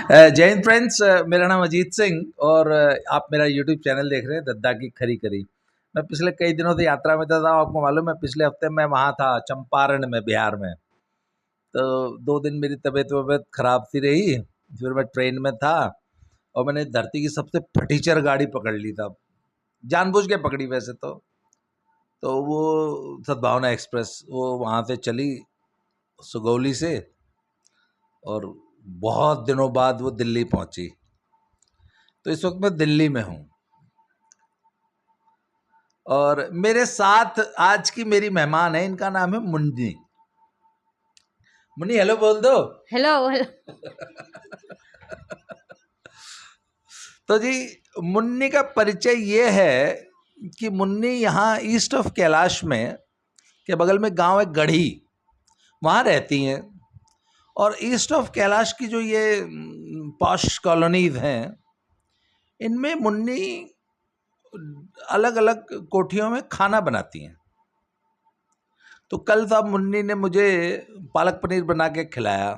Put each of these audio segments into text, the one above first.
जय हिंद फ्रेंड्स, मेरा नाम अजीत सिंह और आप मेरा यूट्यूब चैनल देख रहे हैं दद्दा की खरी खरी। मैं पिछले कई दिनों से यात्रा में था, आपको मालूम है पिछले हफ्ते मैं वहाँ था चंपारण में, बिहार में। तो 2 दिन मेरी तबीयत खराब सी रही, फिर मैं ट्रेन में था और मैंने धरती की सबसे फटीचर गाड़ी पकड़ ली था, जानबूझ के पकड़ी वैसे तो वो सद्भावना एक्सप्रेस, वो वहाँ से चली सुगौली से और बहुत दिनों बाद वो दिल्ली पहुंची। तो इस वक्त मैं दिल्ली में हूं और मेरे साथ आज की मेरी मेहमान है, इनका नाम है मुन्नी। मुन्नी हेलो बोल दो। Hello hello. तो जी मुन्नी का परिचय ये है कि मुन्नी यहाँ ईस्ट ऑफ कैलाश में के बगल में गांव है गढ़ी, वहाँ रहती हैं। और ईस्ट ऑफ कैलाश की जो ये पॉश कॉलोनीज हैं, इनमें मुन्नी अलग अलग कोठियों में खाना बनाती हैं। तो कल साहब मुन्नी ने मुझे पालक पनीर बना के खिलाया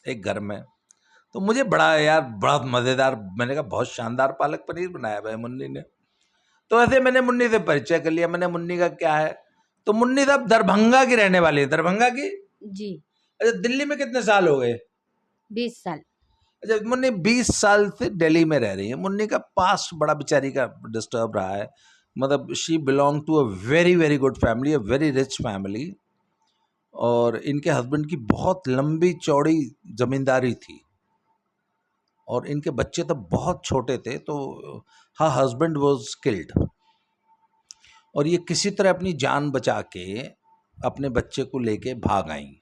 एक घर में, तो मुझे बड़ा मज़ेदार, मैंने कहा बहुत शानदार पालक पनीर बनाया भाई मुन्नी ने। तो ऐसे मैंने मुन्नी से परिचय कर लिया। मैंने मुन्नी का क्या है, तो मुन्नी साहब दरभंगा की रहने वाली है। दरभंगा की जी। अच्छा, दिल्ली में कितने साल हो गए? 20 साल। अच्छा, मुन्नी 20 साल से दिल्ली में रह रही है। मुन्नी का पास्ट बड़ा बेचारी का डिस्टर्ब रहा है, मतलब she belong to a very very good family, a very rich family. और इनके हस्बैंड की बहुत लंबी चौड़ी जमींदारी थी और इनके बच्चे तब बहुत छोटे थे, तो हर हस्बैंड वाज किल्ड और ये किसी तरह अपनी जान बचा के अपने बच्चे को लेके भाग आई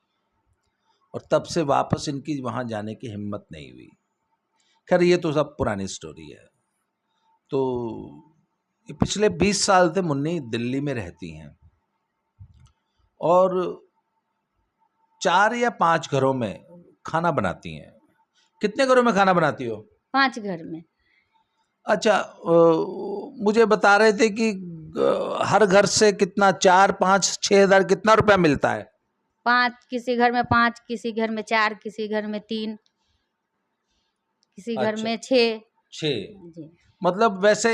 और तब से वापस इनकी वहाँ जाने की हिम्मत नहीं हुई। खैर ये तो सब पुरानी स्टोरी है। तो पिछले 20 साल से मुन्नी दिल्ली में रहती हैं और 4 या 5 घरों में खाना बनाती हैं। कितने घरों में खाना बनाती हो? 5 घर में। अच्छा, मुझे बता रहे थे कि हर घर से कितना 4-5-6 हज़ार कितना रुपया मिलता है? 5, किसी घर में 5, किसी घर में 4, किसी घर में 3, किसी घर अच्छा, में 6। 6। जी। मतलब वैसे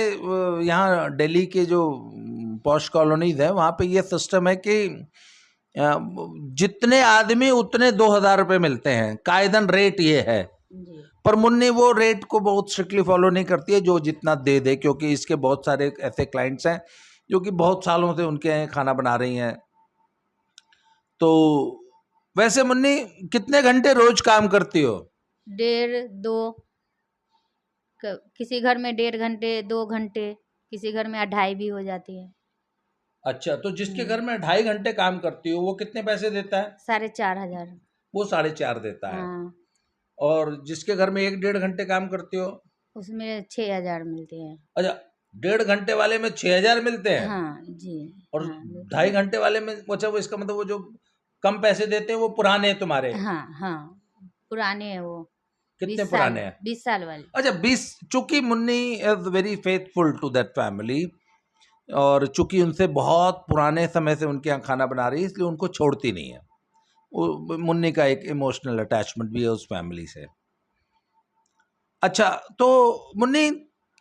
यहाँ दिल्ली के जो पॉश कॉलोनीज है वहाँ पे ये सिस्टम है कि जितने आदमी उतने 2,000 रुपये मिलते हैं, कायदन रेट ये है। जी। पर मुन्नी वो रेट को बहुत स्ट्रिक्टली फॉलो नहीं करती है, जो जितना दे दे, क्योंकि इसके बहुत सारे ऐसे क्लाइंट्स हैं जो कि बहुत सालों से उनके यहाँ खाना बना रही हैं। तो वैसे मुन्नी कितने घंटे रोज काम करती हो? 1.5 2, किसी घर में 1.5 घंटे, 2 घंटे, किसी घर में 2.5 भी हो जाती है। अच्छा, तो जिसके घर में 2.5 घंटे काम करती हो वो कितने पैसे देता है? 4,500। वो 4.5 देता है। हाँ, और जिसके घर में 1-1.5 घंटे काम करती हो? उसमें 6,000 मिलते हैं। अच्छा, 1.5 घंटे वाले में 6,000 मिलते हैं हाँ जी। और हाँ, मिलते 2.5 घंटे वाले में, अच्छा वो इसका मतलब वो जो कम पैसे देते हैं वो पुराने हैं तुम्हारे? हैं। हाँ हाँ, पुराने हैं वो। कितने 20 साल, पुराने हैं? 20 साल वाले। अच्छा 20। चूंकि Munni is very faithful to that family और चूंकि उनसे बहुत पुराने समय से उनके यहाँ खाना बना रही है, इसलिए उनको छोड़ती नहीं है। मुन्नी का एक इमोशनल अटैचमेंट भी है उस फैमिली से। अच्छा, तो मुन्नी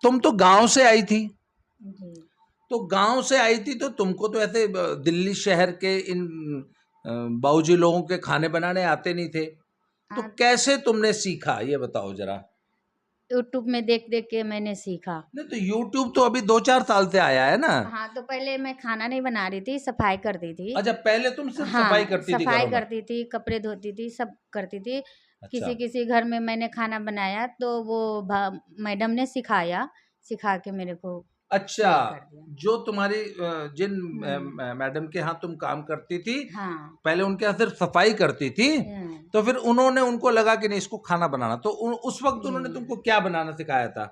तुम तो गांव से आई थी, जी। तो गांव से आई थी तो तुमको तो ऐसे दिल्ली शहर के इन बाबूजी लोगों के खाने बनाने आते नहीं थे, तो कैसे तुमने सीखा ये बताओ जरा? यूट्यूब में देख देख के मैंने सीखा। नहीं तो यूट्यूब तो अभी 2-4 साल से आया है ना। हाँ, तो पहले मैं खाना नहीं बना रही थी, सफाई करती थी। अच्छा, पहले तुम सिर्फ सफाई हाँ, करती थी सफाई घरों में? करती थी, कपड़े धोती थी, सब करती थी। अच्छा किसी किसी घर में मैंने खाना बनाया तो वो मैडम ने सिखाया, सिखा के मेरे को अच्छा, सही कर दिया। जो तुम्हारी जिन हम्म। मैडम के यहाँ तुम काम करती थी, हाँ। पहले उनके यहाँ सिर्फ सफाई करती थी, तो फिर उन्होंने, उनको लगा कि नहीं इसको खाना बनाना, तो उस वक्त उन्होंने तुमको क्या बनाना सिखाया था?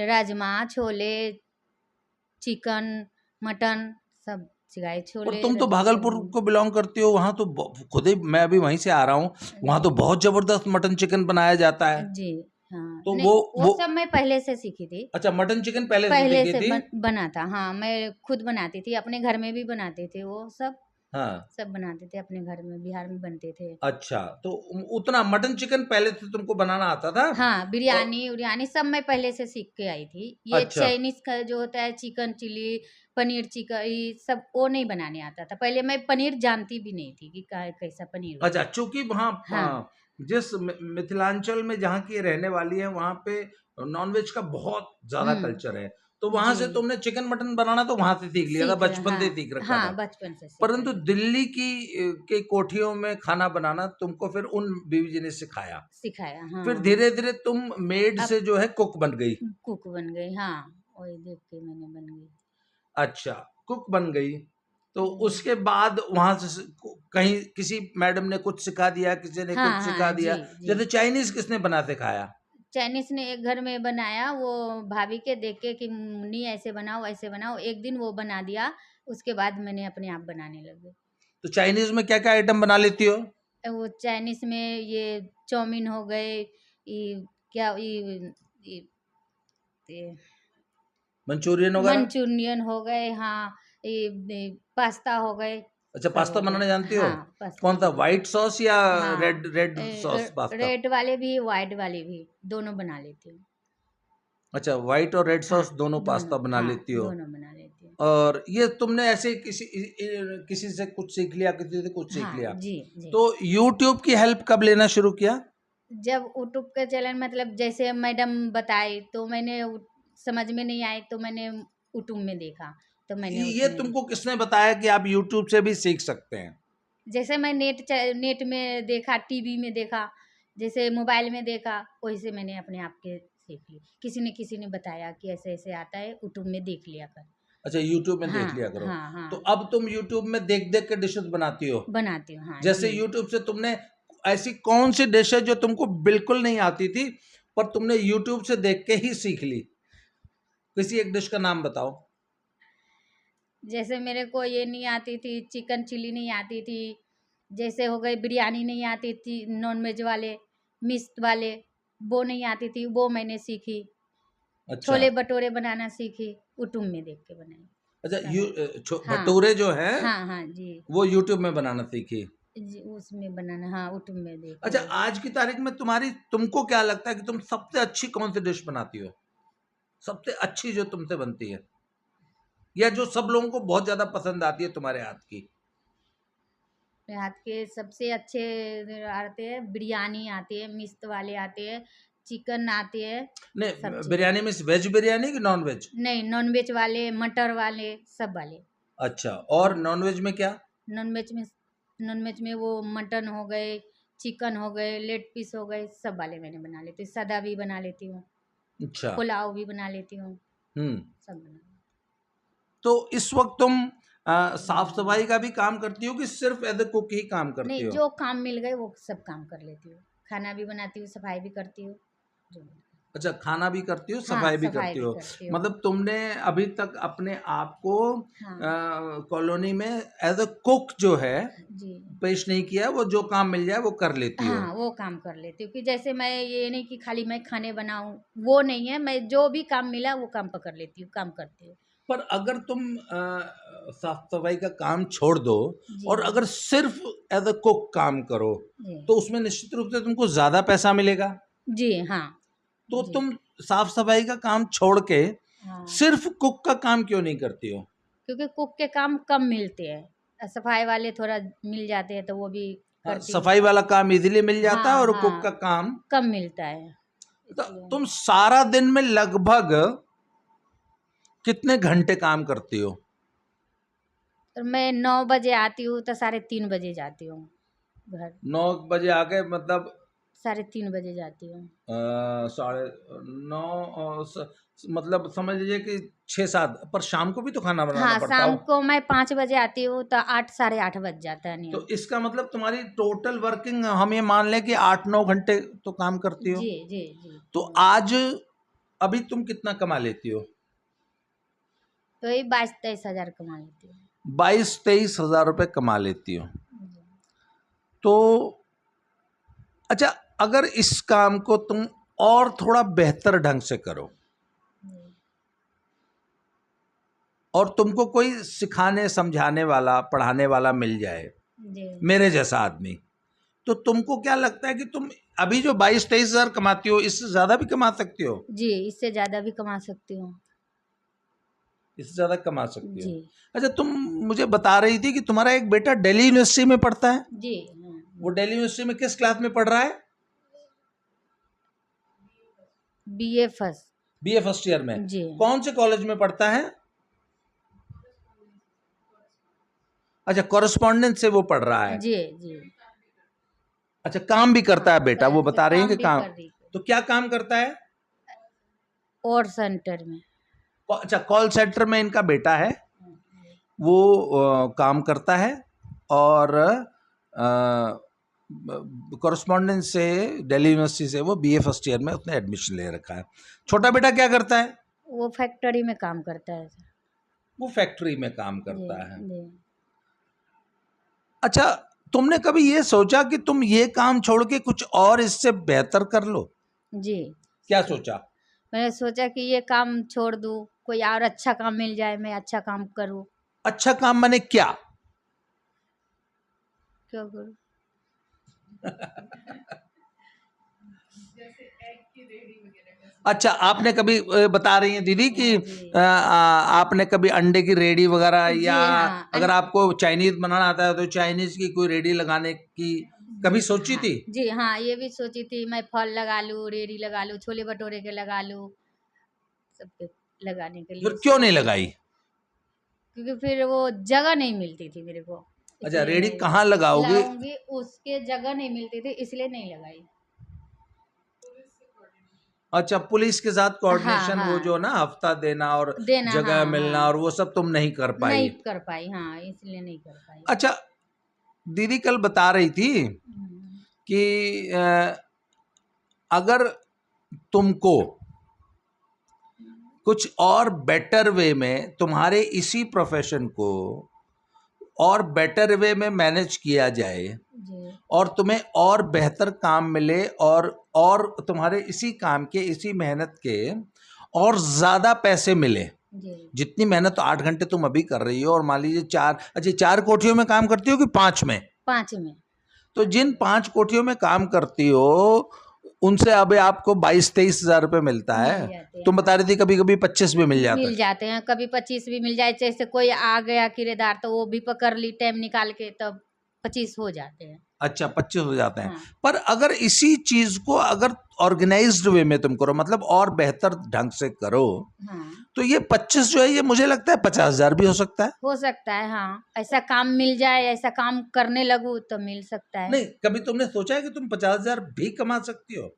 राजमा, छोले, चिकन, मटन सब सिखाए। और छोले तुम तो भागलपुर को बिलोंग करती हो, वहाँ तो खुद ही मैं अभी वहीं से आ रहा हूँ, वहाँ तो बहुत जबरदस्त मटन चिकन बनाया जाता है। जी। हाँ, तो नहीं वो सब मैं पहले से सीखी थी। अच्छा, मटन चिकन पहले से पहले सीखी से थी? बना था। हाँ, मैं खुद बनाती थी, अपने घर में भी बनाती थी वो सब। हाँ, सब बनाते थे अपने घर में, बिहार में बनते थे। अच्छा, तो उतना मटन चिकन पहले से तुमको बनाना आता था? हाँ, और बिरयानी उरियानी सब मैं पहले से सीख के आई थी। ये अच्छा, चाइनीज का जो होता है चिकन चिली, पनीर ये सब वो नहीं बनाने आता था। पहले मैं पनीर जानती भी नहीं थी कि कैसा पनीर होता अच्छा, है। चूंकि वहाँ हाँ, जिस मिथिलांचल में जहाँ की रहने वाली है वहाँ पे नॉनवेज का बहुत ज्यादा हुँ, कल्चर है, तो वहां जी, से तुमने चिकन मटन बनाना तो वहां से सीख लिया था, सीख रहे बचपन से ही हाँ, सीख रखा था। हाँ, बचपन से सीखा परंतु था, दिल्ली की के कोठियों में खाना बनाना तुमको फिर उन बीवी जी ने सिखाया। सिखाया फिर हाँ। धीरे धीरे तुम मेड अब से जो है कुक बन गई। कुक बन गई हाँ, वही देख के मैंने बन गई। अच्छा, कुक बन गई, तो जी। उसके बाद वहां से कहीं किसी मैडम ने कुछ सिखा दिया, किसी ने हाँ, कुछ सिखा हाँ, दिया? जी, जी। जैसे चाइनीज किसने बना सिखाया? चाइनीज़ ने एक घर में बनाया, वो भाभी के देख के कि मुन्नी ऐसे बनाओ, ऐसे बनाओ। एक दिन वो बना दिया, उसके बाद मैंने अपने आप बनाने लगी। तो चाइनीज में क्या क्या आइटम बना लेती हो? वो चाइनीज़ में ये चाउमीन हो गए, ये क्या ये ये मंचूरियन वगैरह? मंचूरियन हो गए हाँ, ये पास्ता हो गए, अच्छा, सब पास्ता हो गया। बनाने जानती हो? हाँ, पास्ता कौन सा, बनाना व्हाइट सॉस या हाँ, red red sauce pasta? Red वाले भी, व्हाइट वाले भी, दोनों बना लेती हूँ। अच्छा, व्हाइट और रेड हाँ, सॉस दोनों पास्ता बना हाँ, लेती हो। दोनों बना लेती हूँ। और ये तुमने ऐसे किसी से कुछ सीख लिया, किसी से कुछ सीख हाँ, लिया? जी, जी। तो यूट्यूब की हेल्प कब लेना शुरू किया? जब यूट्यूब का चैनल मतलब जैसे मैडम बताई तो मैंने समझ में नहीं आई तो मैंने यूट्यूब में देखा, तो मैंने ये उसमें तुमको किसने बताया कि आप यूट्यूब से भी सीख सकते हैं? जैसे मैं नेट में देखा, टीवी में देखा, जैसे मोबाइल में देखा, वही से मैंने अपने आप के सीख ली। किसी ने बताया कि ऐसे-ऐसे आता है, यूट्यूब में देख लिया कर। अच्छा, यूट्यूब में देख लिया हाँ, करो। हाँ, तो हाँ, अब तुम यूट्यूब में देख देख के डिशेस बनाती हो? बनाती हूँ। हाँ, जैसे जी। यूट्यूब से तुमने ऐसी कौन सी डिश है जो तुमको बिल्कुल नहीं आती थी पर तुमने यूट्यूब से देख के ही सीख ली? किसी एक डिश का नाम बताओ। जैसे मेरे को ये नहीं आती थी, चिकन चिली नहीं आती थी, जैसे हो गई बिरयानी नहीं आती थी, नॉन वेज वाले, मिक्स वाले, वो नहीं आती थी, वो मैंने सीखी। अच्छा, छोले भटूरे बनाना सीखी, यूट्यूब में देख के बनाई। अच्छा, सब हाँ, भटूरे जो है हाँ, हाँ, जी। वो यूट्यूब में बनाना सीखी। जी, उसमें बनाना हाँ, यूट्यूब में देख अच्छा, के। आज की तारीख में तुमको क्या लगता है कि तुम सबसे अच्छी कौन सी डिश बनाती हो? सबसे अच्छी जो तुमसे बनती है, या जो सब लोगों को बहुत ज्यादा पसंद आती है तुम्हारे हाथ की? मेरे हाथ के सबसे अच्छे आते हैं, बिरयानी आती है, मिक्स वाले आते हैं, चिकन आते हैं, सब नहीं, चीज़ बिरयानी में वेज बिरयानी कि नॉन वेज? नहीं, नॉन-वेज वाले, मटर वाले, सब वाले। अच्छा, और हाँ, नॉन वेज में क्या? नॉन-वेज में नॉन-वेज में वो मटन हो गए, चिकन हो गए, लेग पीस हो गए, सब वाले मैंने बना लेती हूँ। सादा भी बना लेती हूँ, अच्छा। पुलाव भी बना लेती हूँ, हम्म। सब बना तो इस वक्त तुम साफ हुँ। सफाई का भी काम करती हो कि सिर्फ एज ए कुक ही काम करती नहीं, हो? जो काम मिल गए वो सब काम कर लेती हूँ। खाना भी बनाती हूँ, सफाई भी करती हूँ, जो मिल गया। अच्छा, खाना भी करती हो, हाँ, सफाई भी सफाई करती भी हो। करती हूँ। मतलब तुमने अभी तक अपने आप को हाँ, कॉलोनी में एज अ कुक जो है जी। पेश नहीं किया, वो जो काम मिल जाए वो कर लेती हो। हाँ, वो काम कर लेती हूँ कि जैसे मैं ये नहीं कि खाली मैं खाने बनाऊँ, वो नहीं है, मैं जो भी काम मिला वो काम पकड़ लेती हूँ, काम करती हूँ। पर अगर तुम साफ सफाई का काम छोड़ दो जी, और अगर सिर्फ एज अ कुक काम करो, जी। तो उसमें निश्चित रूप से तुमको ज्यादा पैसा मिलेगा। जी, हाँ। तो जी, तुम साफ सफाई का काम छोड़ के हाँ। सिर्फ कुक का काम क्यों नहीं करती हो? क्योंकि कुक के काम कम मिलते हैं, सफाई वाले थोड़ा मिल जाते हैं तो वो भी हाँ, करती हूँ। सफाई वाला काम इजीली मिल जाता है हाँ, और कुक का हाँ, काम, कम मिलता है, तो इसलिए। तुम सारा दिन में लगभग कितने घंटे काम करती हो? तो मैं 9 बजे आती हूँ तो साढ़े 3 बजे जाती हूँ घर, 9 बजे आके मतलब साढ़े 3 बजे जाती हूँ। साढ़े 9, मतलब समझ लीजिए कि 6-7, पर शाम को भी तो खाना बनाना हाँ, पड़ता हो। शाम को मैं 5 बजे आती हूँ तो 8 साढ़े 8 बज जाता है तो नियम। इसका मतलब तुम्हारी टोटल वर्किंग हम ये मान लें कि 8-9 घंटे तो काम करती हो। जी, जी, जी। तो तो आज अभी तुम कितना कमा लेती हो? तो ये 22-23 हज़ार कमा लेती हूँ। 22-23 हज़ार रुपये कमा लेती हो। जी, तो अच्छा, अगर इस काम को तुम और थोड़ा बेहतर ढंग से करो, जी। और तुमको कोई सिखाने समझाने वाला पढ़ाने वाला मिल जाए, जी मेरे जैसा आदमी, तो तुमको क्या लगता है कि तुम अभी जो 22-23 हजार कमाती हो इससे ज्यादा भी कमा सकती हो? जी, इससे ज़्यादा भी कमा सकती हूँ। इससे ज्यादा कमा सकती हो। जी अच्छा, तुम मुझे बता रही थी कि तुम्हारा एक बेटा दिल्ली यूनिवर्सिटी में पढ़ता है। जी हाँ। वो दिल्ली यूनिवर्सिटी में किस क्लास में पढ़ रहा है? BA first. BA first year में। जी कौन से कॉलेज में पढ़ता है? अच्छा, कॉरेस्पॉन्डेंस से वो पढ़ रहा है। जी जी। अच्छा, काम भी करता है बेटा, वो बता रही है कि भी काम। कर रही हूँ। तो क्या काम करता है? और सेंटर में। अच्छा, कॉल सेंटर में इनका बेटा है, वो काम करता है और कॉरेस्पॉन्डेंस से दिल्ली यूनिवर्सिटी से वो बीए फर्स्ट ईयर में उसने एडमिशन ले रखा है। छोटा बेटा क्या करता है? वो फैक्ट्री में काम करता है सर। वो फैक्ट्री में काम जी करता है। जी। अच्छा, तुमने कभी ये सोचा कि तुम ये काम छोड़ के कुछ और इससे बेहतर कर लो? जी क्या सोचा? मैंने सोचा कि ये काम छोड़ दूँ, कोई और अच्छा काम मिल जाए, मैं अच्छा काम करूँ। अच्छा काम माने क्या? क्यों करूँ? अच्छा, आपने कभी बता रही हैं दीदी कि जी आपने कभी अंडे की रेडी वगैरह, जी या हाँ। अगर आपको चाइनीज बनाना आता है तो चाइनीज की कोई रेडी लगाने की कभी सोची हाँ थी? जी हाँ, ये भी सोची थी मैं फल लगा लूँ, रेड़ी लगा लूँ, छोले भटूरे के लगा लूँ, सबके लगाने के लिए फिर क्यों नहीं सोची। लगाई? क्योंकि फिर वो जगह नहीं मिलती थी मेरे को, अच्छा, इसलिए रेडी नहीं कहाँ लगाओगे? लगाऊंगी, उसके जगह नहीं मिलती थी इसलिए नहीं लगाई। अच्छा, पुलिस के साथ हाँ कोऑर्डिनेशन, वो जो हाँ ना हफ्ता देना और देना, जगह हाँ मिलना और हाँ वो सब तुम नहीं कर नहीं पाई। कर पाई, हाँ इसलिए नहीं कर पाई। अच्छा, दीदी कल बता रही थी कि अगर तुमको कुछ और बेटर वे में तुम्हारे इसी प्रोफेशन को और बेटर वे में मैनेज किया जाए जी और तुम्हें और बेहतर काम मिले और तुम्हारे इसी काम के, इसी मेहनत के और ज़्यादा पैसे मिले, जी जितनी मेहनत तो 8 घंटे तुम अभी कर रही हो, और मान लीजिए 4 कोठियों में काम करती हो कि 5 में? 5 में। तो जिन 5 कोठियों में काम करती हो उनसे अभी आपको 22-23 हजार रुपये मिलता है। मिल जाते हैं, तुम बता रही थी कभी कभी 25 भी मिल जाता मिल है। जाते हैं, कभी 25 भी मिल जाए, जैसे कोई आ गया किराएदार तो वो भी पकड़ ली टाइम निकाल के, तब 25 हो जाते हैं। अच्छा, 25 हो जाते हैं। हाँ पर अगर इसी चीज को अगर ऑर्गेनाइज्ड वे में तुम करो, मतलब और बेहतर ढंग से करो, हाँ तो ये 25 जो है ये मुझे लगता है 50,000 भी हो सकता है। हो सकता है, हाँ ऐसा काम मिल जाए, ऐसा काम करने लगूँ तो मिल सकता है। नहीं, कभी तुमने सोचा है कि तुम 50,000 भी कमा सकती हो?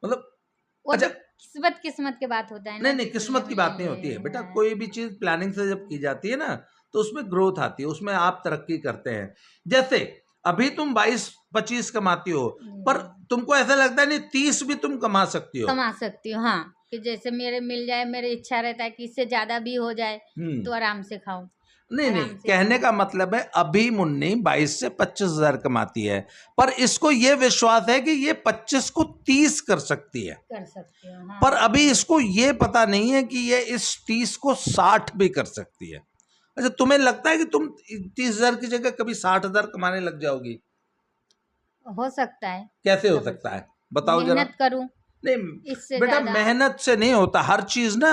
मतलब, वो अच्छा, तो किस्मत किस्मत के बात होता है ना, नहीं नहीं, किसी किस्मत में की बात नहीं होती है बेटा। हाँ, कोई भी चीज प्लानिंग से जब की जाती है ना तो उसमें ग्रोथ आती है, उसमें आप तरक्की करते हैं। जैसे अभी तुम 22-25 कमाती हो, पर तुमको ऐसा लगता है नहीं 30 भी तुम कमा सकती हो? कमा सकती हूँ, हाँ कि जैसे मेरे मिल जाए, मेरी इच्छा रहता है कि इससे ज्यादा भी हो जाए तो आराम से खाऊं, नहीं नहीं, आराम से कहने खाऊं। का मतलब है अभी मुन्नी 22 से 25 हजार कमाती है, पर इसको ये विश्वास है कि ये 25 को 30 कर सकती है। कर सकती हूँ, हाँ पर अभी इसको ये पता नहीं है कि ये इस 30 को 60 भी कर सकती है। अच्छा, तुम्हें लगता है कि तुम 30,000 की जगह कभी 60,000 कमाने लग जाओगी? हो सकता है। कैसे हो कभी सकता है, बताओ जरा। मेहनत करूं नहीं इससे बेटा, ज्यादा। मेहनत से नहीं होता हर चीज ना,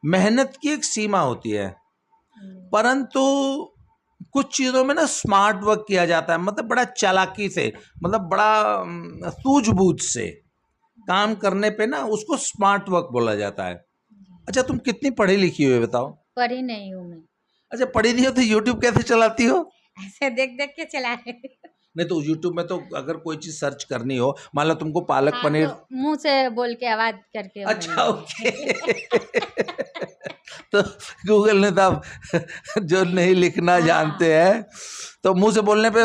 मेहनत की एक सीमा होती है, परंतु कुछ चीजों में ना स्मार्ट वर्क किया जाता है, मतलब बड़ा चालाकी से, मतलब बड़ा सूझबूझ से काम करने पे ना उसको स्मार्ट वर्क बोला जाता है। अच्छा, तुम कितनी पढ़ी लिखी हो ये बताओ? पढ़ी नहीं हूँ मैं। अच्छा, पढ़ी नहीं हो तो यूट्यूब कैसे चलाती हो? ऐसे देख देख के चला रहे। नहीं तो यूट्यूब में तो अगर कोई चीज सर्च करनी हो, मान लो तुमको पालक हाँ तो पनीर। मुंह से बोल के आवाज करके अच्छा, बोल ओके। तो गूगल ने तो अब जो नहीं लिखना जानते हैं तो मुंह से बोलने पे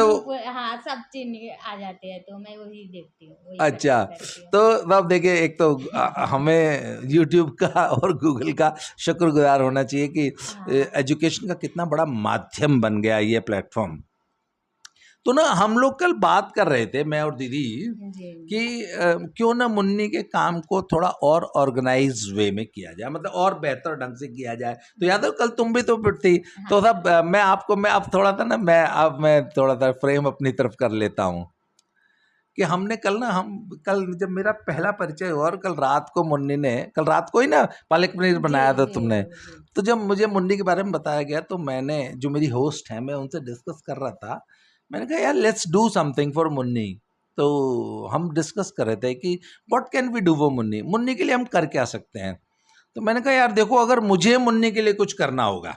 हाँ सब चीज आ जाते हैं, तो मैं वही देखती हूँ, वही अच्छा, करती हूँ। तो अब देखिए, एक तो हमें यूट्यूब का और गूगल का शुक्रगुजार होना चाहिए कि हाँ एजुकेशन का कितना बड़ा माध्यम बन गया ये प्लेटफॉर्म। तो ना हम लोग कल बात कर रहे थे, मैं और दीदी, जी कि क्यों ना मुन्नी के काम को थोड़ा और ऑर्गेनाइज वे में किया जाए, मतलब और बेहतर ढंग से किया जाए। तो याद है कल तुम भी तो थी, तो हाँ तब मैं अब थोड़ा सा ना, मैं थोड़ा सा फ्रेम अपनी तरफ कर लेता हूँ कि हमने कल जब मेरा पहला परिचय हुआ और कल रात को मुन्नी ने, कल रात को ही ना पालक पनीर जी बनाया था जी तुमने। जी तो जब मुझे मुन्नी के बारे में बताया गया तो मैंने, जो मेरी होस्ट है, मैं उनसे डिस्कस कर रहा था। मैंने कहा यार let's do something for Munni. तो हम डिस्कस कर रहे थे कि what can we do for Munni, Munni के लिए हम कर क्या सकते हैं। तो मैंने कहा यार देखो, अगर मुझे मुन्नी के लिए कुछ करना होगा,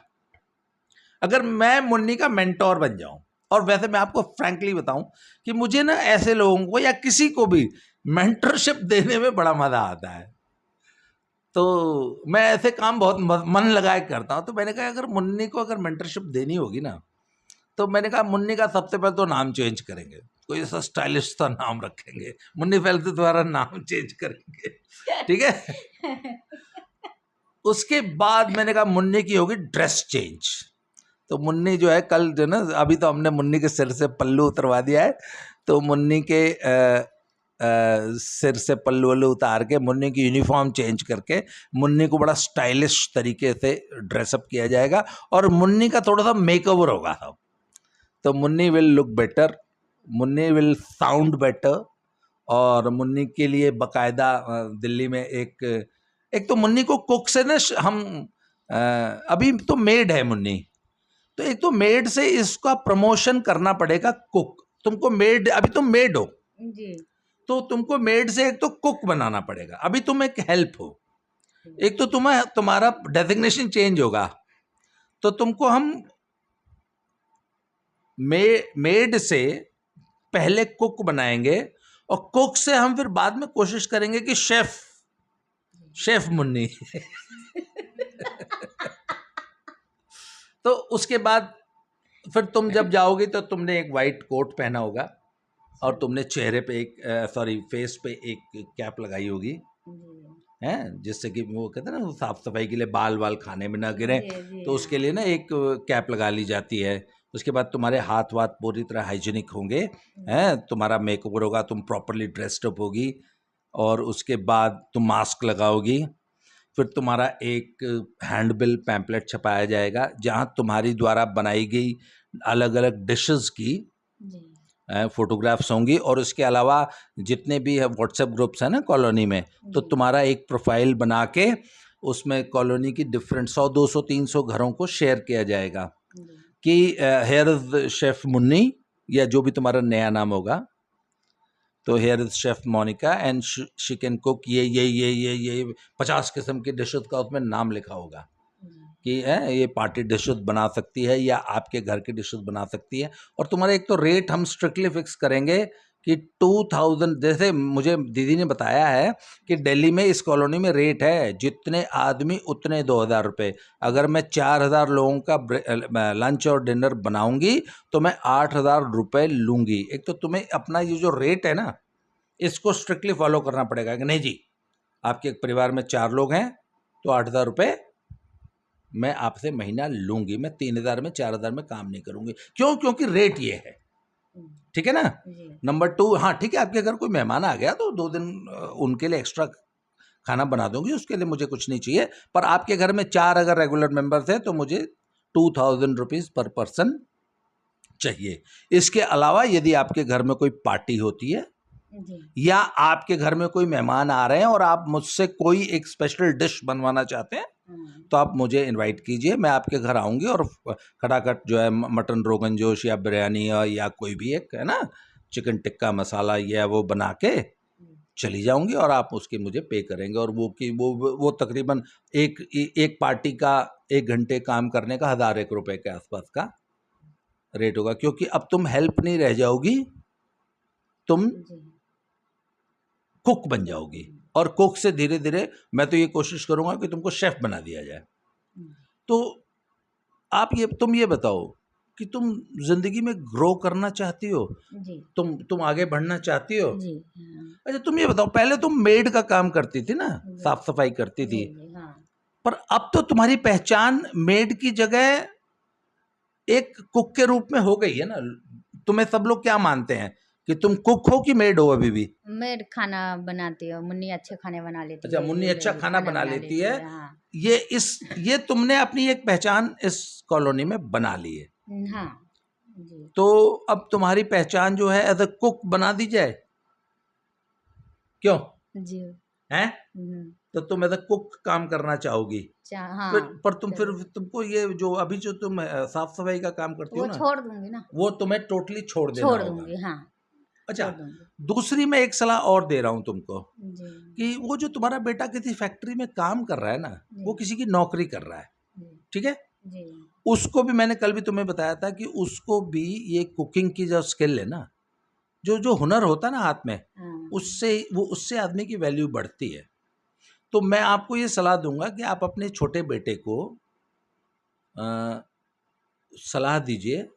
अगर मैं मुन्नी का मेंटोर बन जाऊं, और वैसे मैं आपको फ्रैंकली बताऊं कि मुझे ना ऐसे लोगों को या किसी को भी मेंटरशिप देने में बड़ा मजा आता है। तो मैं ऐसे काम बहुत मन लगा के करता हूं। तो मैंने कहा अगर मुन्नी को अगर मेंटरशिप देनी होगी ना, तो मैंने कहा मुन्नी का सबसे पहले तो नाम चेंज करेंगे, कोई ऐसा स्टाइलिश सा नाम रखेंगे, मुन्नी फैलते द्वारा नाम चेंज करेंगे, ठीक है। उसके बाद मैंने कहा मुन्नी की होगी ड्रेस चेंज। तो मुन्नी जो है कल जो ना, अभी तो हमने मुन्नी के सिर से पल्लू उतरवा दिया है, तो मुन्नी के सिर से पल्लू वल्लू उतार के मुन्नी की यूनिफॉर्म चेंज करके मुन्नी को बड़ा स्टाइलिश तरीके से ड्रेसअप किया जाएगा, और मुन्नी का थोड़ा सा मेकओवर होगा सब। तो Munni will look better, Munni will sound better, और मुन्नी के लिए बकायदा दिल्ली में एक तो मुन्नी को कुक से ना हम अभी तो मेड है मुन्नी, तो एक तो मेड से इसका प्रमोशन करना पड़ेगा। कुक, तुमको मेड, अभी तुम मेड हो, जी तो तुमको मेड से एक तो कुक बनाना पड़ेगा। अभी तुम एक हेल्प हो, एक तो तुम्हारा डेजिग्नेशन चेंज होगा। तो तुमको हम मेड से पहले कुक बनाएंगे, और कुक से हम फिर बाद में कोशिश करेंगे कि शेफ मुन्नी। तो उसके बाद फिर तुम जब जाओगी तो तुमने एक वाइट कोट पहना होगा, और तुमने चेहरे पे फेस पे एक कैप लगाई होगी, हैं, जिससे कि वो कहते हैं ना, साफ सफाई के लिए बाल वाल खाने में ना गिरे, जी जी तो उसके लिए ना एक कैप लगा ली जाती है। उसके बाद तुम्हारे हाथ वाथ पूरी तरह हाइजीनिक होंगे, हैं, तुम्हारा मेकओवर होगा, तुम प्रॉपरली ड्रेस्ड अप होगी, और उसके बाद तुम मास्क लगाओगी। फिर तुम्हारा एक हैंडबिल पैम्पलेट छपाया जाएगा, जहां तुम्हारी द्वारा बनाई गई अलग अलग डिशेस की जी फोटोग्राफ्स होंगी। और उसके अलावा जितने भी है व्हाट्सएप ग्रुप्स हैं ना कॉलोनी में, तो जी तुम्हारा एक प्रोफाइल बना के उसमें कॉलोनी की डिफरेंट 100 200 300 घरों को शेयर किया जाएगा जी कि हेयर इज शेफ मुन्नी, या जो भी तुम्हारा नया नाम होगा, तो here is chef Monica and she can cook ये 50 किस्म की डिशेस का उसमें नाम लिखा होगा कि ये पार्टी डिशेस बना सकती है या आपके घर की डिशेस बना सकती है। और तुम्हारा एक तो रेट हम स्ट्रिक्टली फिक्स करेंगे कि 2000, जैसे मुझे दीदी ने बताया है कि दिल्ली में इस कॉलोनी में रेट है जितने आदमी उतने 2000 रुपये। अगर मैं 4000 लोगों का लंच और डिनर बनाऊंगी तो मैं 8000 रुपये लूंगी। एक तो तुम्हें अपना ये जो रेट है ना, इसको स्ट्रिक्टली फॉलो करना पड़ेगा कि नहीं जी, आपके एक परिवार में 4 लोग हैं तो 8000 रुपये मैं आपसे महीना लूंगी, मैं 3000 में 4000 में काम नहीं करूंगी। क्यों? क्योंकि रेट ये है, ठीक है ना। जी नंबर 2, हाँ ठीक है, आपके घर कोई मेहमान आ गया तो 2 दिन उनके लिए एक्स्ट्रा खाना बना दूंगी, उसके लिए मुझे कुछ नहीं चाहिए। पर आपके घर में 4 अगर रेगुलर मेंबर्स हैं तो मुझे 2000 रुपीज पर पर्सन चाहिए। इसके अलावा यदि आपके घर में कोई पार्टी होती है जी या आपके घर में कोई मेहमान आ रहे हैं और आप मुझसे कोई एक स्पेशल डिश बनवाना चाहते हैं, तो आप मुझे इनवाइट कीजिए, मैं आपके घर आऊंगी और खटाखट जो है मटन रोगन जोश या बिरयानी या कोई भी एक है ना चिकन टिक्का मसाला या वो बना के चली जाऊंगी, और आप उसकी मुझे पे करेंगे। और वो तकरीबन एक पार्टी का 1 घंटे काम करने का 1001 रुपये के आसपास का रेट होगा। क्योंकि अब तुम हेल्प नहीं रह जाओगी, तुम जी कुक बन जाओगी, और कुक से धीरे धीरे मैं तो ये कोशिश करूंगा कि तुमको शेफ बना दिया जाए। तो तुम ये बताओ कि तुम जिंदगी में ग्रो करना चाहती हो, जी तुम आगे बढ़ना चाहती हो। जी हाँ अच्छा तुम ये बताओ, पहले तुम मेड का काम करती थी ना, जी साफ सफाई करती थी, जी जी हाँ पर अब तो तुम्हारी पहचान मेड की जगह एक कुक के रूप में हो गई है ना। तुम्हें सब लोग क्या मानते हैं कि तुम कुक हो कि मेड हो अभी भी? मेड खाना बनाती है, मुन्नी अच्छे खाने बना लेती अच्छा, है, मुन्नी ये अच्छा खाना बना लेती है। हाँ। ये तुमने अपनी एक पहचान इस कॉलोनी में बना ली है। हाँ जी। तो अब तुम्हारी पहचान जो है एज अ कुक बना दी जाए, क्यों? जी। हैं? हम्म, तो तुम एज अ कुक काम करना चाहोगी? हाँ पर तुम फिर जरूर। तुमको ये जो अभी जो तुम साफ सफाई का काम करती हो वो ना, छोड़ दूंगी ना, वो तुम्हें टोटली छोड़ देना छोड़ होगा। दूंगी, हाँ अच्छा, छोड़ दूंगी। दूसरी मैं एक सलाह और दे रहा हूं तुमको जी कि वो जो तुम्हारा बेटा किसी फैक्ट्री में काम कर रहा है ना, जी वो किसी की नौकरी कर रहा है, जी ठीक है? जी। उसको भी मैंने कल भी तुम्हें बताया था कि उसको भी ये कुकिंग की जो स्किल है ना, जो जो हुनर होता है ना हाथ में, हाँ उससे आदमी की वैल्यू बढ़ती है। तो मैं आपको ये सलाह दूंगा कि आप अपने छोटे बेटे को अ, सलाह दीजिए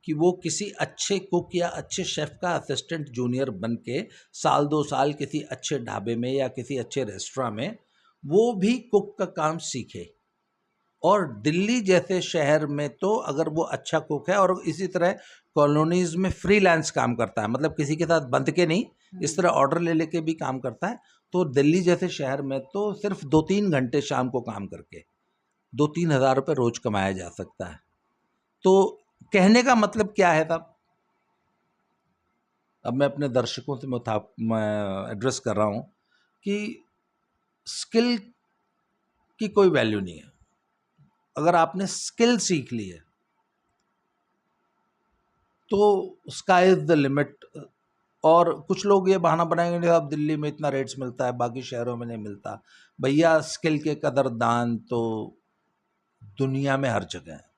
कि वो किसी अच्छे कुक या अच्छे शेफ़ का असिस्टेंट जूनियर बन के साल 2 साल किसी अच्छे ढाबे में या किसी अच्छे रेस्टोरेंट में वो भी कुक का काम सीखे। और दिल्ली जैसे शहर में तो अगर वो अच्छा कुक है और इसी तरह कॉलोनीज़ में फ्रीलांस काम करता है, मतलब किसी के साथ बंध के नहीं, इस तरह ऑर्डर ले लेके भी काम करता है, तो दिल्ली जैसे शहर में तो सिर्फ 2-3 घंटे शाम को काम करके 2-3 हज़ार रुपये रोज़ कमाया जा सकता है। तो कहने का मतलब क्या है साहब, अब मैं अपने दर्शकों से मैं एड्रेस कर रहा हूँ कि स्किल की कोई वैल्यू नहीं है। अगर आपने स्किल सीख ली है तो स्काई इज द लिमिट। और कुछ लोग ये बहाना बनाएंगे साहब दिल्ली में इतना रेट्स मिलता है बाकी शहरों में नहीं मिलता। भैया स्किल के कदरदान तो दुनिया में हर जगह है।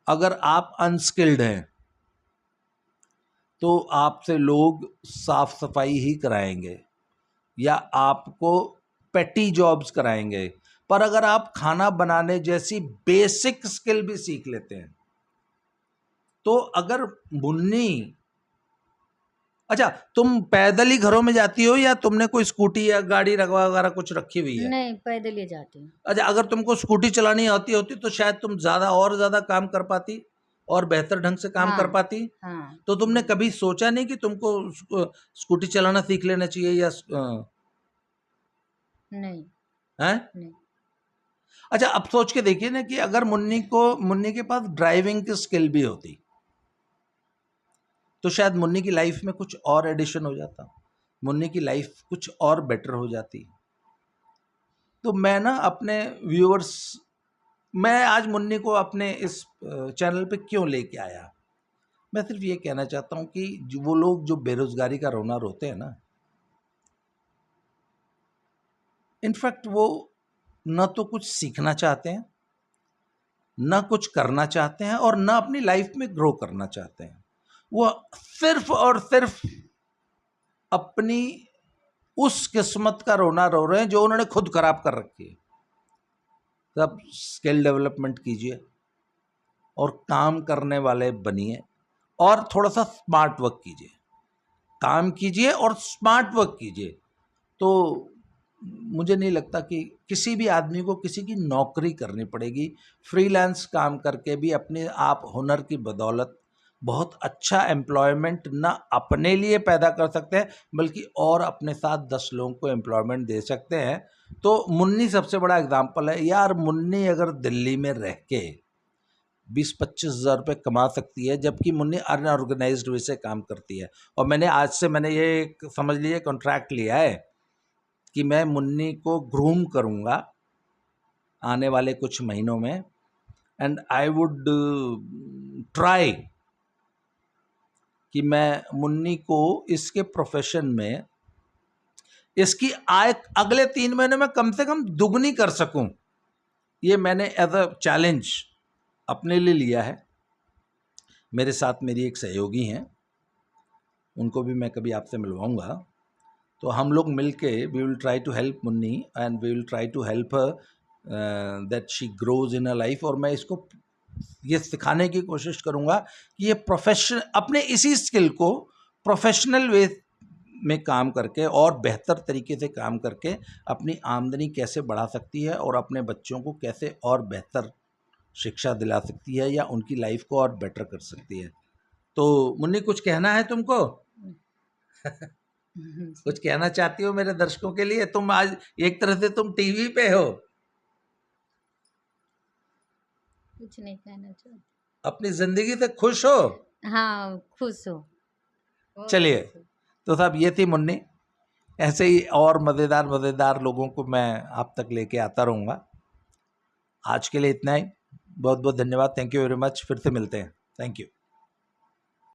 अगर आप अनस्किल्ड हैं तो आपसे लोग साफ सफाई ही कराएंगे या आपको पेटी जॉब्स कराएंगे। पर अगर आप खाना बनाने जैसी बेसिक स्किल भी सीख लेते हैं तो अगर मुन्नी, अच्छा तुम पैदल ही घरों में जाती हो या तुमने कोई स्कूटी या गाड़ी रखवा वगैरह कुछ रखी हुई है? नहीं, पैदल ही जाती हूँ। अच्छा, अगर तुमको स्कूटी चलानी आती होती तो शायद तुम ज्यादा काम कर पाती और बेहतर ढंग से काम कर हाँ पाती। हाँ तो तुमने कभी सोचा नहीं कि तुमको स्कूटी चलाना सीख लेना चाहिए या नहीं हैं? नहीं। अच्छा, अब सोच के देखिए ना कि अगर मुन्नी के पास ड्राइविंग की स्किल भी होती तो शायद मुन्नी की लाइफ में कुछ और एडिशन हो जाता, मुन्नी की लाइफ कुछ और बेटर हो जाती। तो मैं ना अपने व्यूअर्स, मैं आज मुन्नी को अपने इस चैनल पे क्यों लेके आया, मैं सिर्फ ये कहना चाहता हूँ कि वो लोग जो बेरोजगारी का रोना रोते हैं ना, इनफैक्ट वो न तो कुछ सीखना चाहते हैं, न कुछ करना चाहते हैं और न अपनी लाइफ में ग्रो करना चाहते हैं। वो सिर्फ और सिर्फ अपनी उस किस्मत का रोना रो रहे हैं जो उन्होंने खुद खराब कर रखी है। तब स्किल डेवलपमेंट कीजिए और काम करने वाले बनिए और थोड़ा सा स्मार्ट वर्क कीजिए, काम कीजिए और स्मार्ट वर्क कीजिए। तो मुझे नहीं लगता कि किसी भी आदमी को किसी की नौकरी करनी पड़ेगी। फ्रीलांस काम करके भी अपने आप हुनर की बदौलत बहुत अच्छा एम्प्लॉयमेंट ना अपने लिए पैदा कर सकते हैं बल्कि और अपने साथ 10 लोगों को एम्प्लॉयमेंट दे सकते हैं। तो मुन्नी सबसे बड़ा एग्जाम्पल है यार। मुन्नी अगर दिल्ली में रह के 20-25 हज़ार रुपये कमा सकती है जबकि मुन्नी अनऑर्गेनाइज्ड वे से काम करती है। और मैंने ये समझ लिए कॉन्ट्रैक्ट लिया है कि मैं मुन्नी को ग्रूम करूँगा आने वाले कुछ महीनों में एंड आई वुड ट्राई कि मैं मुन्नी को इसके प्रोफेशन में इसकी आय अगले 3 महीने में कम से कम दुगनी कर सकूं। ये मैंने एज अ चैलेंज अपने लिए लिया है। मेरे साथ मेरी एक सहयोगी हैं, उनको भी मैं कभी आपसे मिलवाऊंगा। तो हम लोग मिलके we will try to help Munni and we will try to help her that she grows in a life. और मैं इसको ये सिखाने की कोशिश करूँगा कि ये प्रोफेशन अपने इसी स्किल को प्रोफेशनल वे में काम करके और बेहतर तरीके से काम करके अपनी आमदनी कैसे बढ़ा सकती है और अपने बच्चों को कैसे और बेहतर शिक्षा दिला सकती है या उनकी लाइफ को और बेटर कर सकती है। तो मुन्नी, कुछ कहना है तुमको? कुछ कहना चाहती हो मेरे दर्शकों के लिए? तुम आज एक तरह से तुम टीवी पे हो। कुछ नहीं कहना चाहती। अपनी जिंदगी से खुश हो? हाँ, खुश हो। चलिए, तो साहब ये थी मुन्नी। ऐसे ही और मज़ेदार लोगों को मैं आप तक लेके आता रहूँगा। आज के लिए इतना ही। बहुत बहुत धन्यवाद। Thank you very much. फिर से मिलते हैं। Thank you.